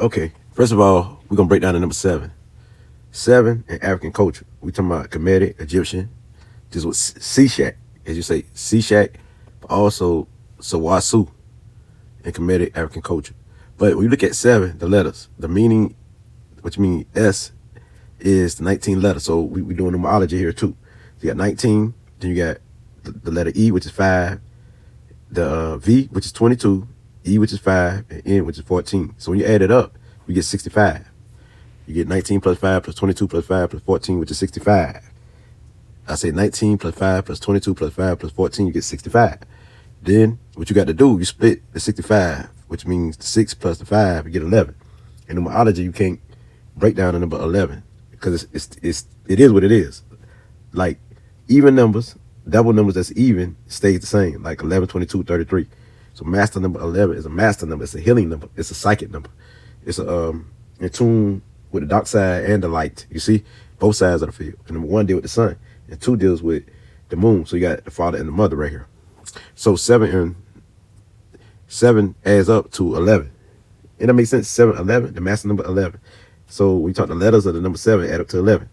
Okay, first of all, we're gonna break down the number seven. Seven in African culture. We talking about Kemetic, Egyptian, just with Seshat, as you say, Seshat, but also Sawasu in Kemetic African culture. But when you look at seven, the letters, the meaning, which mean S, is the 19 letters. So we doing numerology here too. So you got 19, then you got the letter E, which is 5, the V, which is 22, E, which is 5, and N, which is 14. So when you add it up, you get 65. You get 19 plus 5 plus 22 plus 5 plus 14, which is 65. I say 19 plus 5 plus 22 plus 5 plus 14, you get 65. Then what you got to do, you split the 65, which means the 6 plus the 5, you get 11. In numerology, you can't break down the number 11 because it is what it is. Like even numbers, double numbers that's even stays the same, like 11, 22, 33. So master number 11 is a master number. It's a healing number. It's a psychic number. It's in tune with the dark side and the light. You see, both sides of the field. And number one deal with the sun, and two deals with the moon. So you got the father and the mother right here. So seven adds up to 11. And that makes sense. 7, 11, the master number 11. So we talk the letters of the number 7 add up to 11.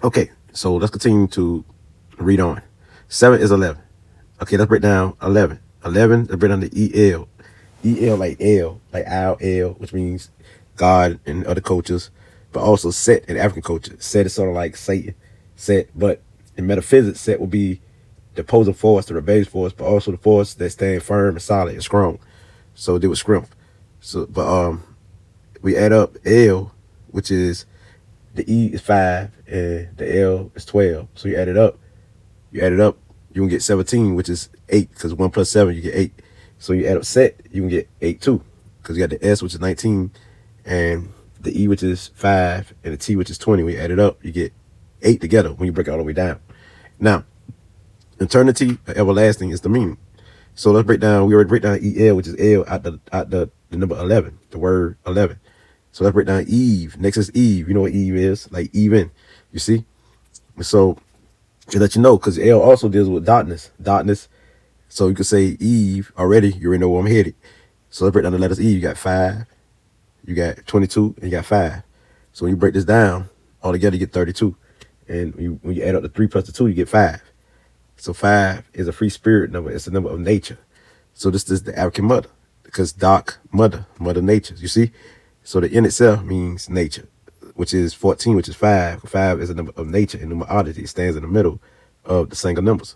Okay, so let's continue to read on. 7 is 11. Okay, let's break down 11. 11, let's break down the EL. EL like L, like L, which means God in other cultures, but also Set in African culture. Set is sort of like Satan, Set, but in metaphysics, Set will be the opposing force, the rebellious force, but also the force that stands firm and solid and strong. So they would scrimp. So, but we add up L, which is the E is 5 and the L is 12. So you add it up, you can get 17, which is 8, because 1 plus 7, you get 8. So you add up Set, you can get 8 too, because you got the S, which is 19, and the E, which is 5, and the T, which is 20. When you add it up, you get 8 together when you break it all the way down. Now, eternity, everlasting, is the meaning. So let's break down. We already break down EL, which is L, out the number 11, the word 11. So let's break down Eve. Next is Eve. You know what Eve is? Like even. You see? So to let you know, because L also deals with darkness. Darkness. So you could say Eve already. You already know where I'm headed. So let's break down the letters Eve. You got 5, you got 22, and you got 5. So when you break this down, all together you get 32. And when you add up the 3 plus the 2, you get 5. So 5 is a free spirit number. It's a number of nature. So this is the African mother, because dark mother nature. You see? So the N itself means nature, which is 14, which is 5. 5 is a number of nature, and numerology. It stands in the middle of the single numbers.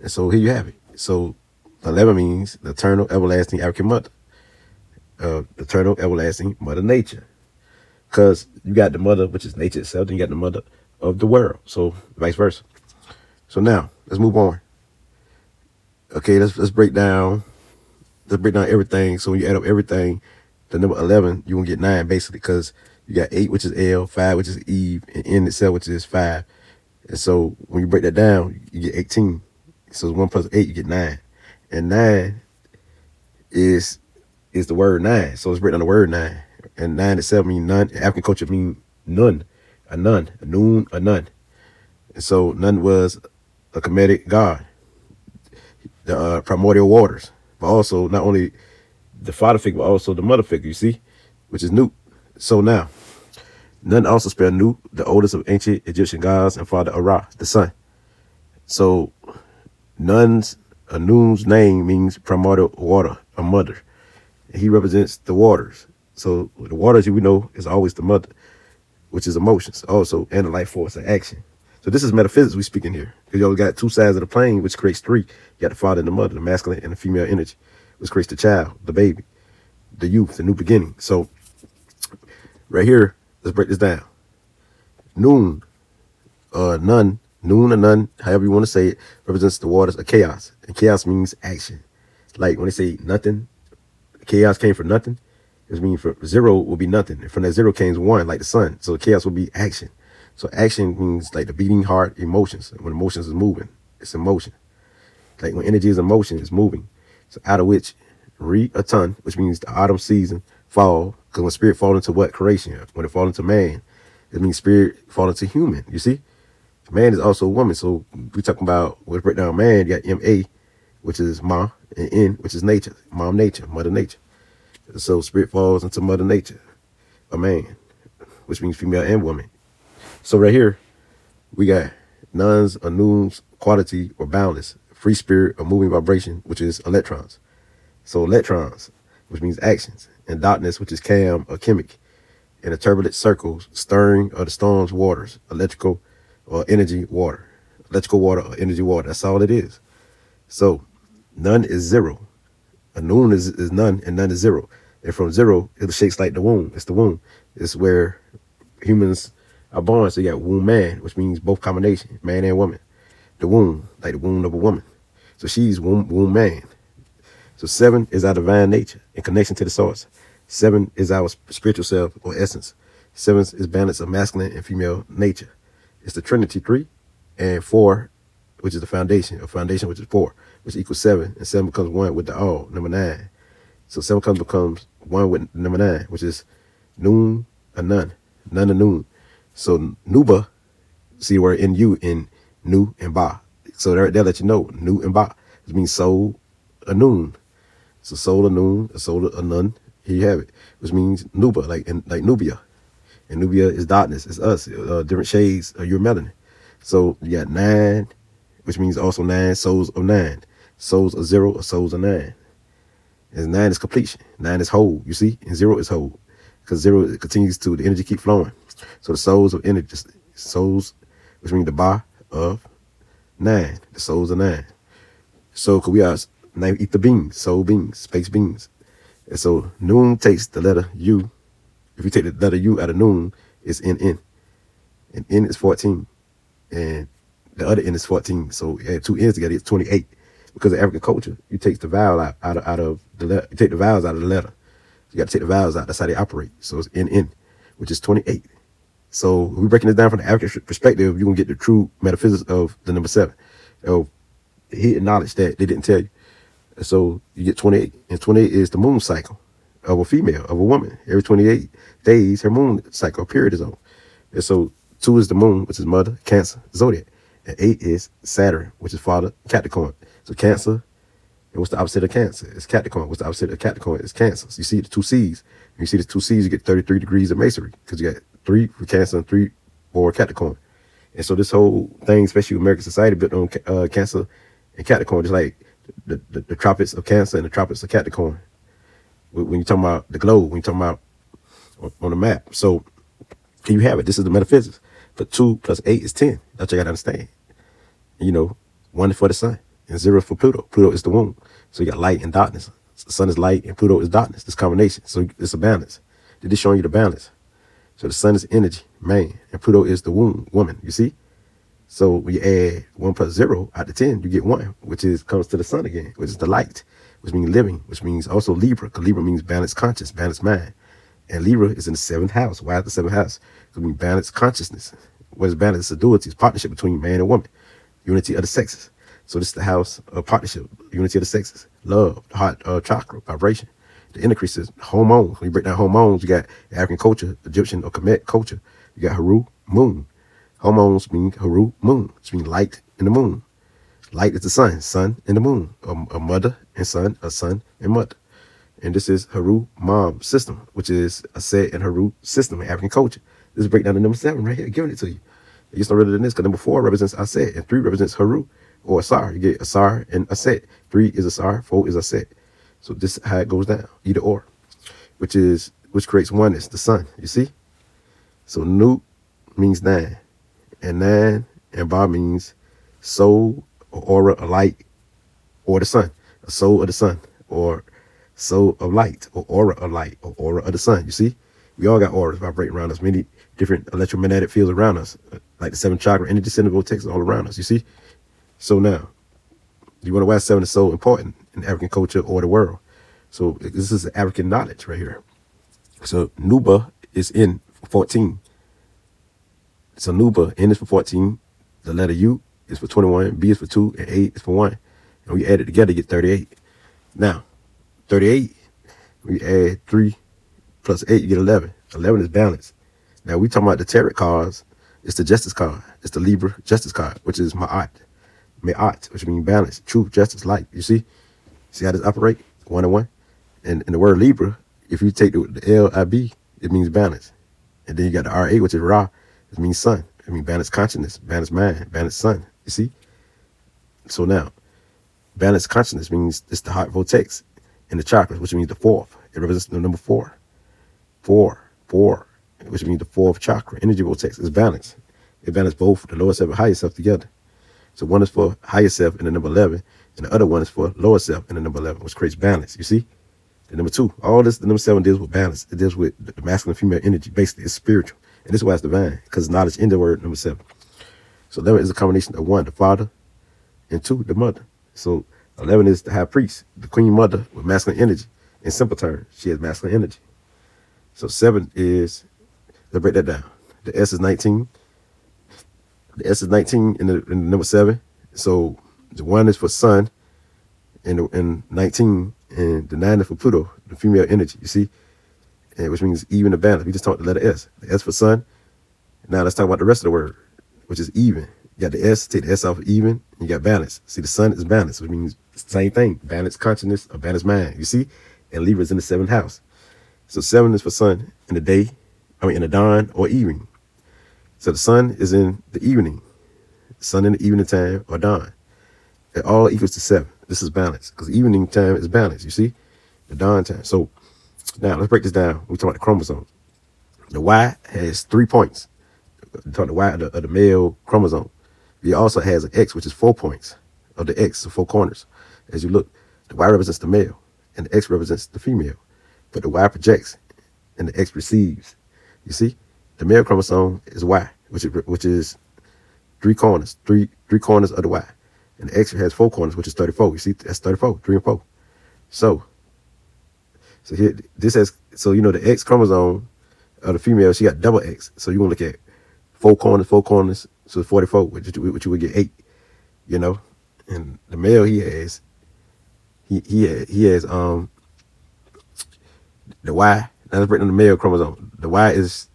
And so here you have it. So 11 means the eternal, everlasting African mother. The eternal, everlasting mother nature. Because you got the mother, which is nature itself, then you got the mother of the world. So vice versa. So now let's move on. Okay, let's break down. Let's break down everything. So when you add up everything, the number 11, you gonna get 9 basically, because you got 8, which is L, 5, which is Eve, and N itself, which is 5. And so when you break that down, you get 18. So 1 plus 8, you get 9. And 9 is the word 9. So let's break down the word 9. And 9 itself means none. In African culture means none, a noon, a none. And so none was a Kemetic god, the primordial waters, but also not only the father figure, but also the mother figure, you see, which is Nut. So now, Nun also spelled Nut, the oldest of ancient Egyptian gods, and father of Ra, the sun. So Nun's name means primordial water, a mother. And he represents the waters. So the waters, we know, is always the mother, which is emotions also, and the life force and action. So this is metaphysics we speaking here. Because you always got 2 sides of the plane, which creates 3. You got the father and the mother, the masculine and the female energy, which creates the child, the baby, the youth, the new beginning. So right here, let's break this down. Noon, none, noon or none, however you want to say it, represents the waters of chaos. And chaos means action. Like when they say nothing, chaos came from nothing. It means for 0 will be nothing. And from that 0 came 1, like the sun. So chaos will be action. So action means like the beating heart, emotions. When emotions is moving, it's emotion. Like when energy is emotion, it's moving. So out of which a ton, which means the autumn season, fall. Because when spirit fall into what? Creation. When it fall into man, it means spirit fall into human. You see? Man is also a woman. So we talking about, when we break down man, you got M-A, which is Ma, and N, which is nature. Mom nature, mother nature. So spirit falls into Mother Nature, a man, which means female and woman. So right here, we got nuns or noons, quality or boundless, free spirit or moving vibration, which is electrons. So electrons, which means actions, and darkness, which is cam or chemic, in the turbulent circles, stirring of the storm's waters, electrical or energy water. Electrical water or energy water. That's all it is. So none is zero. A noon is none and none is zero. And from zero, it shakes like the womb. It's the womb. It's where humans are born. So you got womb man, which means both combination, man and woman. The womb, like the womb of a woman. So she's womb man. So 7 is our divine nature in connection to the source. 7 is our spiritual self or essence. 7 is balance of masculine and female nature. It's the Trinity 3 and 4, which is the foundation, or foundation, which is 4, which equals 7. And 7 becomes 1 with the all, number 9. So 7 becomes 1 with number 9, which is noon or none, none or noon. So Nuba, see the word N-U in Nu and Ba. So they'll let you know, Nu and Ba, which means soul or noon. So soul or noon, a soul or none, here you have it, which means Nuba, like Nubia. And Nubia is darkness, it's us, different shades of your melanin. So you got 9, which means also 9 souls of 9. Souls of 0 or souls of 9. And 9 is completion. 9 is whole, you see? And 0 is whole. Because 0 it continues to, the energy keep flowing. So the souls of energy, souls, which means the Ba of 9, the souls of 9. So could we are 9 ether beings, soul beings, space beings. And so noon takes the letter U. If you take the letter U out of noon, it's NN. And N is 14. And the other N is 14. So you add 2 N's together, it's 28. Because of African culture, you take the vowel out of the letter. You take the vowels out of the letter. You got to take the vowels out. That's how they operate. So it's NN, which is 28. So we're breaking this down from the African perspective. You're going to get the true metaphysics of the number 7. Of hidden knowledge that they didn't tell you. And so you get 28. And 28 is the moon cycle of a female, of a woman. Every 28 days, her moon cycle period is on. And so 2 is the moon, which is mother, Cancer, zodiac. And 8 is Saturn, which is father, Capricorn. So Cancer, and what's the opposite of Cancer? It's Capricorn. What's the opposite of Capricorn? It's Cancer. So you see the 2 C's. When you see the 2 C's, you get 33 degrees of masonry because you got 3 for Cancer and 3 for Capricorn. And so this whole thing, especially American society, built on Cancer and Capricorn, just like the tropics of Cancer and the tropics of Capricorn. When you're talking about the globe, when you're talking about on the map. So here you have it. This is the metaphysics. But 2 plus 8 is 10. That's what you got to understand. You know, 1 is for the sun and 0 for Pluto. Pluto is the womb. So you got light and darkness. The sun is light and Pluto is darkness. This combination. So it's a balance. They're showing you the balance. So the sun is energy, man, and Pluto is the womb, woman. You see? So when you add 1 plus 0 out of 10, you get 1, which comes to the sun again, which is the light, which means living, which means also Libra, because Libra means balanced conscious, balanced mind. And Libra is in the 7th house. Why is the 7th house? Because it means balanced consciousness. What is balance? It's a duality. It's partnership between man and woman. Unity of the sexes. So this is the house of partnership, unity of the sexes. Love, the heart chakra, vibration. The increases, hormones. When you break down hormones, you got African culture, Egyptian or Kemet culture. You got Haru, moon. Hormones mean Haru, moon, which means light in the moon. Light is the sun and the moon. A mother and son, a son and mother. And this is Haru mom system, which is a set and Haru system in African culture. This is breakdown of number 7 right here, giving it to you. It gets no rather than this, because number 4 represents Aset, and 3 represents Haru, or Asar. You get Asar and Aset. 3 is Asar, 4 is Aset. So this is how it goes down, either or, which creates oneness, the sun, you see? So Nu means 9, and 9 and Ba means soul, or aura, or light, or the sun, a soul of the sun, or soul of light, or aura of light, or aura of the sun, you see? We all got auras vibrating around us, many different electromagnetic fields around us, like the 7 chakra, energy center vortex all around us, you see? So now, you wonder why 7 is so important in African culture or the world. So this is African knowledge right here. So Nuba is in 14. So Nuba, N is for 14. The letter U is for 21. B is for 2. And 8 is for 1. And we add it together, you get 38. Now, 38, we add 3 plus 8, you get 11. 11 is balance. Now, we talking about the tarot cards. It's the justice card. It's the Libra justice card, which is Ma'at. Ma'at, which means balance, truth, justice, light. You see? See how this operate? 1 and 1. And in the word Libra, If you take the LIB, it means balance. And then you got the RA, which is Ra, it means sun. It means balanced consciousness, balanced mind, balanced sun. You see? So now, balanced consciousness means it's the heart vortex in the chakras, which means the fourth. It represents the number four. Four, which means the fourth chakra. Energy vortex is balance. It balances both the lower self and higher self together. So one is for higher self in the number 11, and the other one is for lower self in the number 11, which creates balance. You see? The number 2, all this, the number 7 deals with balance. It deals with the masculine and female energy. Basically, it's spiritual. And this is why it's divine, because knowledge in the word number 7. So 11 is a combination of 1, the father, and 2, the mother. So 11 is the high priest, the queen mother with masculine energy. In simple terms, she has masculine energy. So 7 is, let's break that down. The S is 19. The S is 19 in the number 7. So the 1 is for sun, and 19, and the 9 is for Pluto, the female energy, you see? And which means even the balance. We just talked the letter S. The S for sun. Now let's talk about the rest of the word, which is even. You got the S, take the S off of even, and you got balance. See, the sun is balance, which means the same thing. Balanced consciousness or balanced mind, you see? And Libra is in the 7th house. So 7 is for sun in the day, in the dawn or evening. So the sun is in the evening. Sun in the evening time or dawn. It all equals to 7. This is balance, because evening time is balance, you see? The dawn time. So now let's break this down. We talk about the chromosome. The Y has 3 points. We talk the Y of the male chromosome. It also has an X, which is 4 points of the X, so 4 corners. As you look, the Y represents the male, and the X represents the female. But the Y projects, and the X receives. You see, the male chromosome is Y, which is 3 corners, three corners of the Y, and the X has 4 corners, which is 34. You see, that's 34, 3 and 4. So here, this has, so the X chromosome of the female, she got double X. So you want to look at 4 corners, so 44, which you would get 8, And the male, he has the Y. Now let's break down the male chromosome. The Y is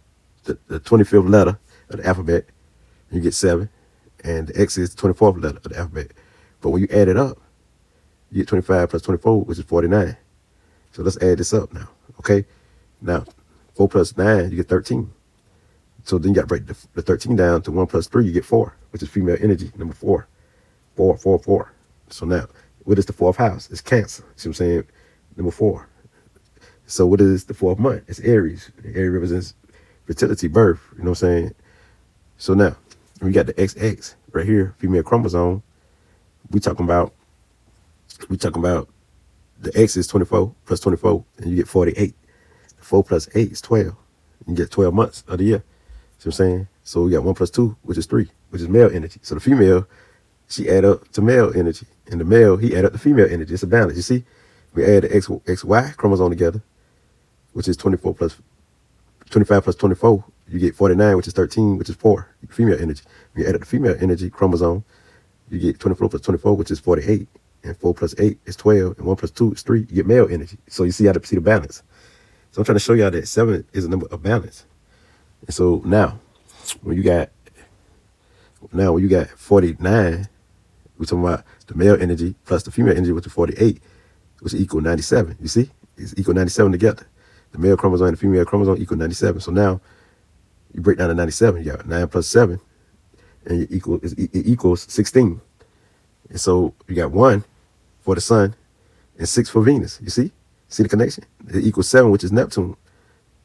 the 25th letter of the alphabet. You get 7, and the X is the 24th letter of the alphabet. But when you add it up, you get 25 plus 24, which is 49. So let's add this up now, okay? Now, 4 plus 9, you get 13. So then you got to break the 13 down to 1 plus 3, you get 4, which is female energy, number 4. 4. So now, what is the 4th house? It's Cancer. See what I'm saying? Number 4. So what is the 4th month? It's Aries. Aries represents fertility, birth. You know what I'm saying? So now, we got the XX right here, female chromosome. We talking about the X is 24 plus 24, and you get 48. 4 plus 8 is 12. You get 12 months of the year. See what I'm saying? So we got 1 plus 2, which is 3, which is male energy. So the female, she add up to male energy, and the male, he add up to female energy. It's a balance. You see, we add the XY chromosome together, which is 25 plus 24, you get 49, which is 13, which is 4, female energy. When you add up the female energy chromosome, you get 24 plus 24, which is 48, and 4 plus 8 is 12, and 1 plus 2 is 3, you get male energy. So you see how to see the balance. So I'm trying to show y'all that 7 is a number of balance. And so now, when you got 49, we're talking about the male energy plus the female energy, which is 48, which is equal 97. You see? It's equal 97 together. The male chromosome and the female chromosome equal 97. So now you break down to 97. You got 9 plus 7, and it equals 16. And so you got 1 for the sun and 6 for Venus. You see? See the connection? It equals 7, which is Neptune,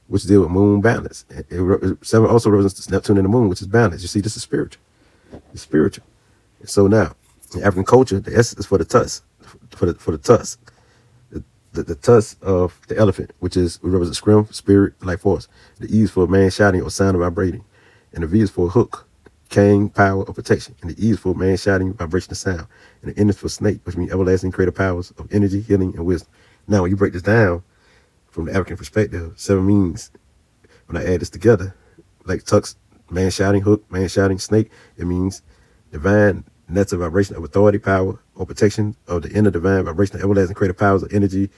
which deals with moon balance. 7 also represents Neptune and the moon, which is balance. You see, this is spiritual. It's spiritual. And so now, in African culture, the S is for the tusk, for the tusk. The tusk of the elephant, which represents strength, spirit, life force. The E is for man shouting or sound vibrating. And the V is for hook, cane, power, or protection. And the E is for man shouting, vibration, and sound. And the N is for snake, which means everlasting creative powers of energy, healing, and wisdom. Now, when you break this down from the African perspective, 7 means, when I add this together, like tucks, man shouting, hook, man shouting, snake, it means divine nets of vibration of authority, power, or protection of the inner divine vibration of everlasting creative powers of energy,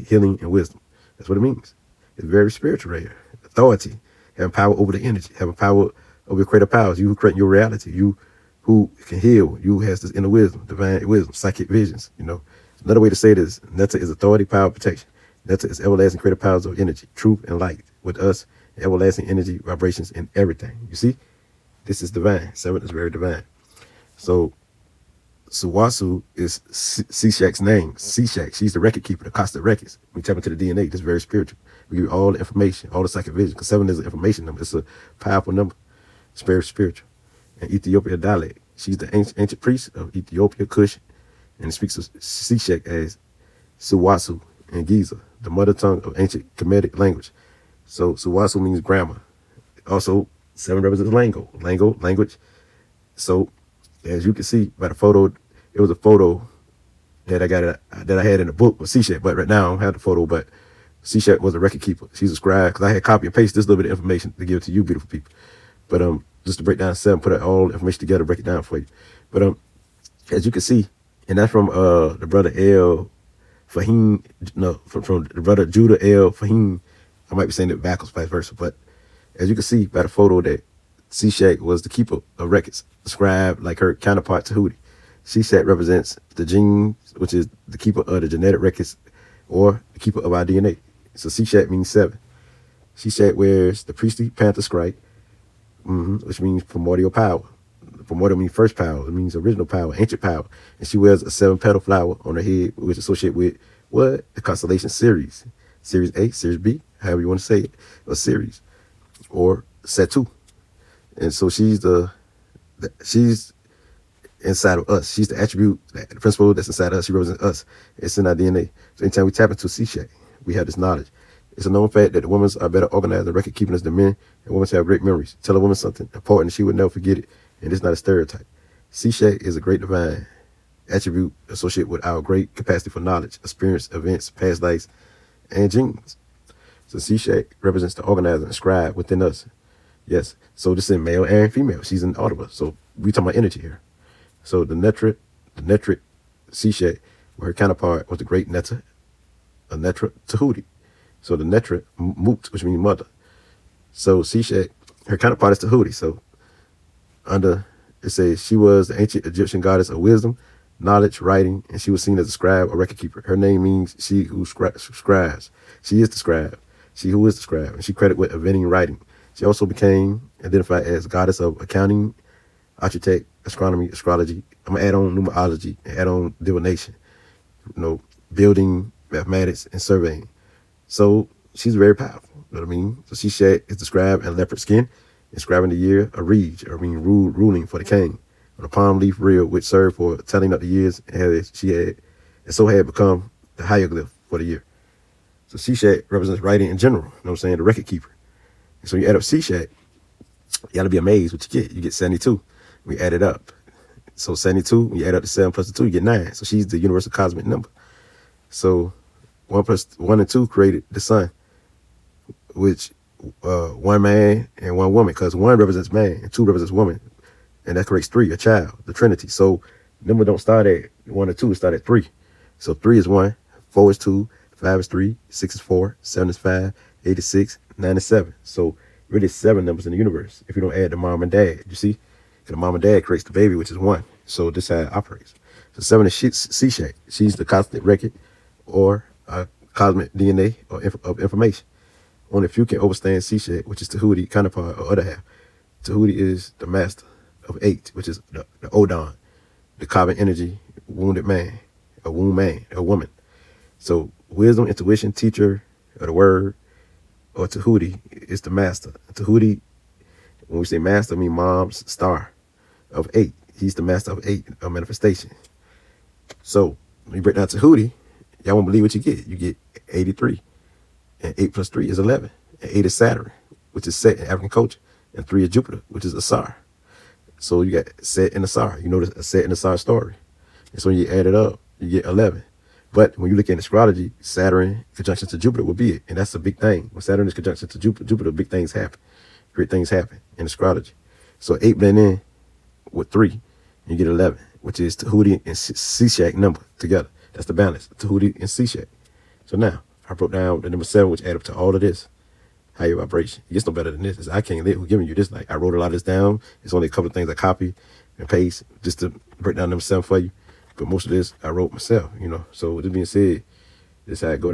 healing, and wisdom. That's what it means. It's very spiritual right here. Authority, having power over the energy, having power over your creative powers. You who create your reality. You who can heal. You who has this inner wisdom, divine wisdom, psychic visions. Another way to say it is Netta is authority, power, protection. Netta is everlasting creative powers of energy, truth, and light. With us, everlasting energy, vibrations, and everything. You see? This is divine. 7 is very divine. So Suwasu is Seshak's name. Seshak, she's the record keeper, the Costa records. We tap into the DNA. This is very spiritual. We give you all the information, all the psychic vision. Because 7 is an information number. It's a powerful number. It's very spiritual. And Ethiopia dialect. She's the ancient priest of Ethiopia, Kush, and speaks of Seshak as Suwasu and Giza, the mother tongue of ancient Kemetic language. So Suwasu means grammar. Also, 7 represents language. So, as you can see by the photo, it was a photo that I had in the book with Seshat, but right now I don't have the photo, but Seshat was a record keeper. She's a scribe, because I had copy and paste this little bit of information to give it to you beautiful people. But just to break down 7, put all the information together, break it down for you. But as you can see, and that's from the brother El Fahim, no, from the brother Judah El Fahim. I might be saying it backwards, vice versa, but as you can see by the photo that Seshat was the keeper of records, the scribe like her counterpart Tehuti. Seshat represents the genes, which is the keeper of the genetic records, or the keeper of our DNA. So Seshat means 7. Seshat wears the priestly panther stripe, which means primordial power. Primordial means first power. It means original power, ancient power. And she wears a 7-petal flower on her head, which is associated with what? The constellation Ceres. Series A, Series B, however you want to say it, or Series, or Satu. And so she's inside of us. She's the attribute, the principle that's inside of us. She represents us. It's in our DNA. So anytime we tap into Seshat, we have this knowledge. It's a known fact that the women are better organized and record keeping us than men, and women have great memories. Tell a woman something important, she would never forget it, and it's not a stereotype. Seshat is a great divine attribute associated with our great capacity for knowledge, experience, events, past lives, and genes. So Seshat represents the organizer and scribe within us. Yes. So this is male and female. She's an audible. So we talking about energy here. So the Netra Seshat, her counterpart was the great Netta, a Netra Tehuti. So the Netra Mut, which means mother. So Seshat, her counterpart is Tehuti. So it says she was the ancient Egyptian goddess of wisdom, knowledge, writing, and she was seen as a scribe or record keeper. Her name means she who scribes. She is the scribe. She who is the scribe, and she credited with inventing writing. She also became identified as goddess of accounting, architect, astronomy, astrology. I'm going to add on numerology and add on divination, building, mathematics, and surveying. So she's very powerful. You know what I mean? So Seshat is described in leopard skin, inscribing the year of Reg, or ruling for the king, on a palm leaf reel, which served for telling up the years and had become the hieroglyph for the year. So Seshat represents writing in general, you know what I'm saying, the record keeper. And so you add up Seshat, you got to be amazed what you get. You get 72. We add it up. So 72, when you add up the 7 plus the 2, you get 9. So she's the universal cosmic number. So 1 plus 1 and 2 created the sun, which 1 man and 1 woman, because 1 represents man and 2 represents woman. And that creates 3, a child, the Trinity. So number don't start at 1 or 2, it start at 3. So 3 is 1, 4 is 2, 5 is 3, 6 is 4, 7 is 5, 8 is 6, 9 is 7. So really 7 numbers in the universe if you don't add the mom and dad. You see? And the mom and dad creates the baby, which is 1. So this is how it operates. So 7 is Seshat. She's the cosmic record or cosmic DNA of information. Only a few can overstand Seshat, which is Tehuti counterpart or other half. Tehuti is the master of 8, which is the Odon, the carbon energy, wounded man, a wound man, a woman. So wisdom, intuition, teacher, or the word, or Tehuti is the master. Tehuti, when we say master, I mean mom's star of 8. He's the master of 8, of manifestation. So when you break down Tehuti, y'all won't believe what you get. You get 83. And 8 plus 3 is 11. And 8 is Saturn, which is Set in African culture. And 3 is Jupiter, which is Asar. So you got Set and Asar. You know the Set and Asar story. And so when you add it up, you get 11. But when you look at astrology, Saturn conjunction to Jupiter will be it. And that's a big thing. When Saturn is conjunction to Jupiter, big things happen. Great things happen in astrology. So 8 blend in with 3, and you get 11, which is Tehuti and Seshat number together. That's the balance, Tehuti and Seshat. So now, I broke down the number 7, which add up to all of this. Higher vibration. It gets no better than this. I can't live with giving you this. Like, I wrote a lot of this down. It's only a couple of things I copy and paste just to break down number 7 for you. But most of this, I wrote myself, So with this being said, this is how I go.